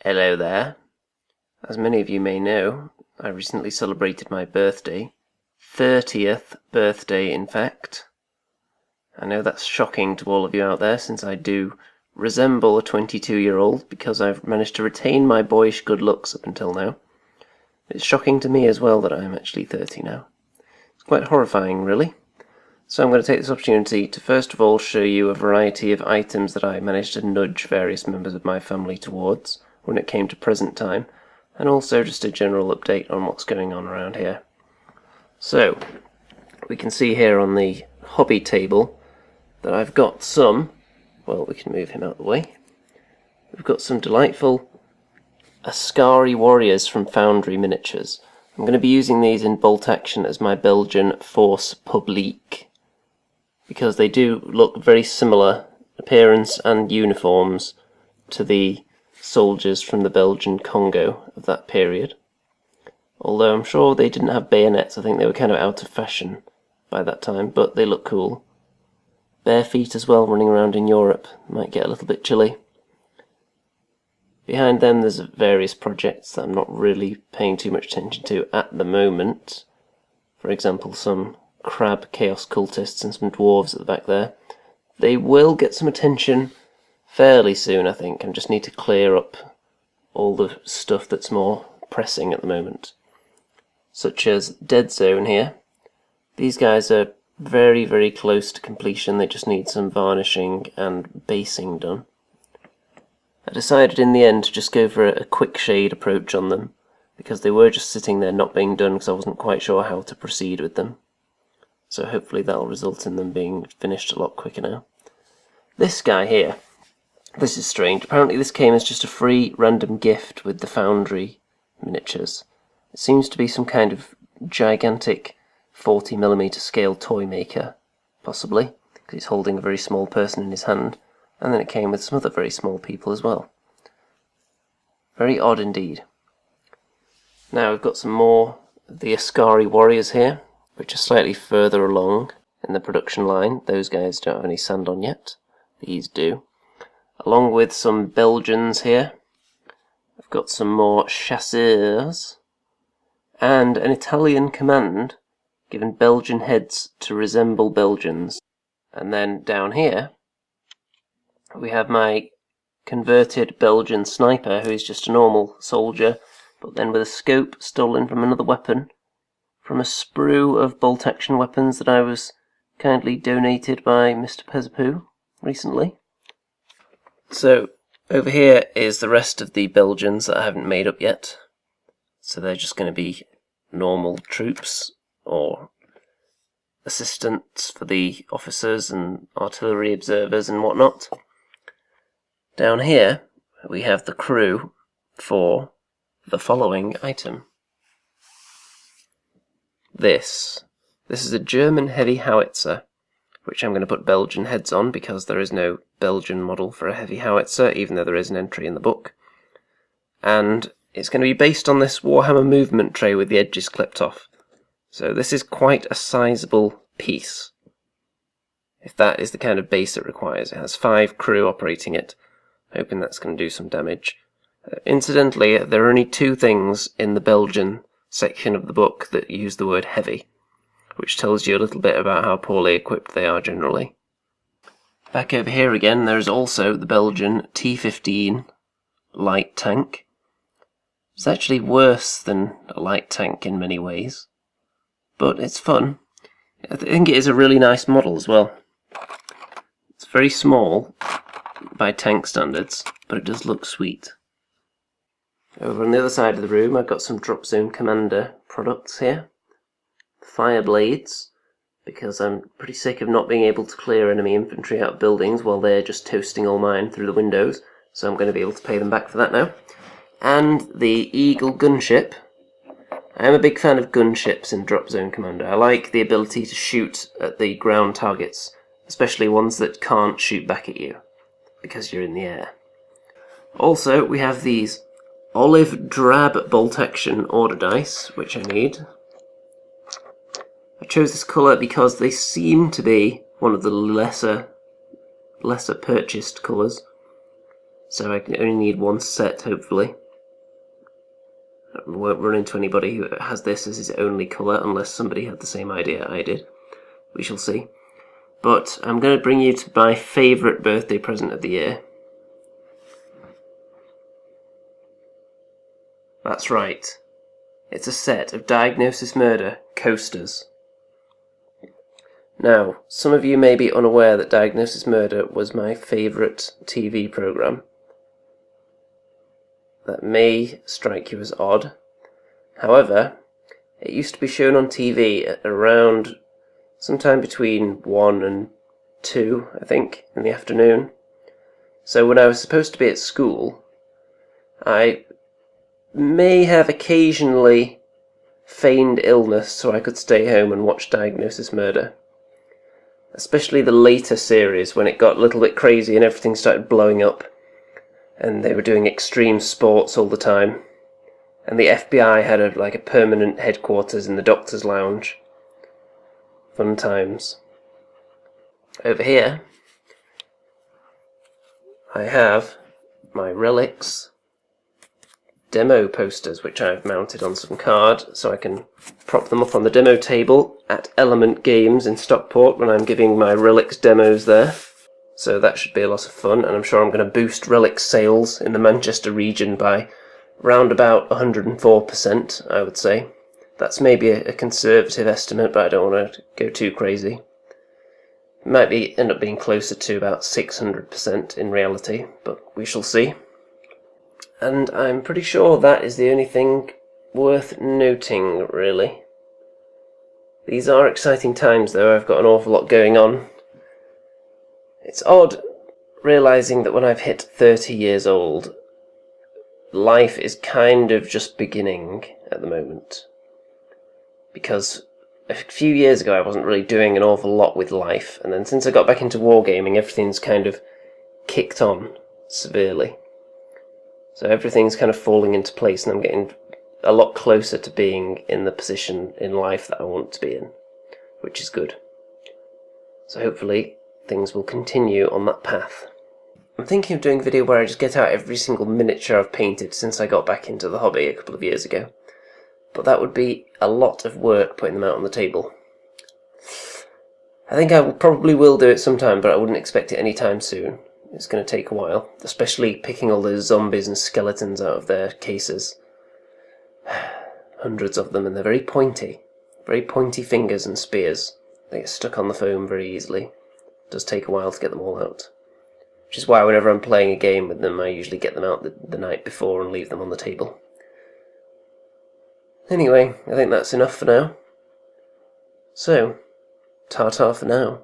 Hello there. As many of you may know, I recently celebrated my birthday. 30th birthday, in fact. I know that's shocking to all of you out there, since I do resemble a 22-year-old because I've managed to retain my boyish good looks up until now. It's shocking to me as well that I'm actually 30 now. It's quite horrifying, really. So I'm going to take this opportunity to first of all show you a variety of items that I managed to nudge various members of my family towards when it came to present time, and also just a general update on what's going on around here. So, we can see here on the hobby table that I've got some, well, we can move him out of the way, we've got some delightful Ascari Warriors from Foundry Miniatures. I'm going to be using these in bolt action as my Belgian Force Publique, because they do look very similar appearance and uniforms to the soldiers from the Belgian Congo of that period. Although I'm sure they didn't have bayonets, I think they were kind of out of fashion by that time, but they look cool. Bare feet as well, running around in Europe. Might get a little bit chilly. Behind them there's various projects that I'm not really paying too much attention to at the moment. For example, some crab chaos cultists and some dwarves at the back there. They will get some attention fairly soon, I think. I just need to clear up all the stuff that's more pressing at the moment. Such as Dead Zone here. These guys are very, very close to completion. They just need some varnishing and basing done. I decided in the end to just go for a quick shade approach on them, because they were just sitting there not being done because I wasn't quite sure how to proceed with them. So hopefully that'll result in them being finished a lot quicker now. This guy here, this is strange. Apparently this came as just a free random gift with the Foundry Miniatures. It seems to be some kind of gigantic 40mm scale toy maker, possibly, because he's holding a very small person in his hand, and then it came with some other very small people as well. Very odd indeed. Now we've got some more of the Ascari Warriors here, which are slightly further along in the production line. Those guys don't have any sand on yet. These do. Along with some Belgians here. I've got some more chasseurs. And an Italian command given Belgian heads to resemble Belgians. And then down here we have my converted Belgian sniper, who is just a normal soldier, but then with a scope stolen from another weapon, from a sprue of bolt-action weapons that I was kindly donated by Mr. Pezapoo recently. So, over here is the rest of the Belgians that I haven't made up yet. So they're just going to be normal troops, or assistants for the officers and artillery observers and whatnot. Down here, we have the crew for the following item. This is a German heavy howitzer, which I'm going to put Belgian heads on because there is no Belgian model for a heavy howitzer, even though there is an entry in the book. And it's going to be based on this Warhammer movement tray with the edges clipped off. So this is quite a sizable piece, if that is the kind of base it requires. It has 5 crew operating it, hoping that's going to do some damage. Incidentally, there are only 2 things in the Belgian section of the book that use the word heavy, which tells you a little bit about how poorly equipped they are generally. Back over here again, there is also the Belgian T-15 light tank. It's actually worse than a light tank in many ways, but it's fun. I think it is a really nice model as well. It's very small by tank standards, but it does look sweet. Over on the other side of the room, I've got some Drop Zone Commander products here. Fire blades, because I'm pretty sick of not being able to clear enemy infantry out of buildings while they're just toasting all mine through the windows, so I'm going to be able to pay them back for that now. And the Eagle gunship. I am a big fan of gunships in Drop Zone Commander. I like the ability to shoot at the ground targets, especially ones that can't shoot back at you, because you're in the air. Also, we have these olive drab bolt action order dice, which I need. I chose this colour because they seem to be one of the lesser purchased colours. so I can only need one set, hopefully. I won't run into anybody who has this as his only colour, unless somebody had the same idea I did. We shall see. But I'm going to bring you to my favourite birthday present of the year. That's right. It's a set of Diagnosis Murder coasters. Now, some of you may be unaware that Diagnosis Murder was my favourite TV programme. That may strike you as odd. However, it used to be shown on TV at around sometime between 1 and 2, I think, in the afternoon. So when I was supposed to be at school, I may have occasionally feigned illness so I could stay home and watch Diagnosis Murder. Especially the later series, when it got a little bit crazy and everything started blowing up, and they were doing extreme sports all the time, and the FBI had a permanent headquarters in the Doctor's Lounge. Fun times. Over here, I have my Relics demo posters, which I've mounted on some card, so I can prop them up on the demo table at Element Games in Stockport when I'm giving my Relics demos there. So that should be a lot of fun, and I'm sure I'm going to boost Relics sales in the Manchester region by round about 104%, I would say. That's maybe a conservative estimate, but I don't want to go too crazy. It might end up being closer to about 600% in reality, but we shall see. And I'm pretty sure that is the only thing worth noting, really. These are exciting times, though. I've got an awful lot going on. It's odd realising that when I've hit 30 years old, life is kind of just beginning at the moment. Because a few years ago I wasn't really doing an awful lot with life, and then since I got back into wargaming, everything's kind of kicked on severely. So everything's kind of falling into place, and I'm getting a lot closer to being in the position in life that I want to be in, which is good. So hopefully things will continue on that path. I'm thinking of doing a video where I just get out every single miniature I've painted since I got back into the hobby a couple of years ago. But that would be a lot of work putting them out on the table. I think I probably will do it sometime, but I wouldn't expect it anytime soon. It's going to take a while, especially picking all those zombies and skeletons out of their cases. Hundreds of them, and they're very pointy fingers and spears. They get stuck on the foam very easily. It does take a while to get them all out. Which is why whenever I'm playing a game with them, I usually get them out the night before and leave them on the table. Anyway, I think that's enough for now. So, ta-ta for now.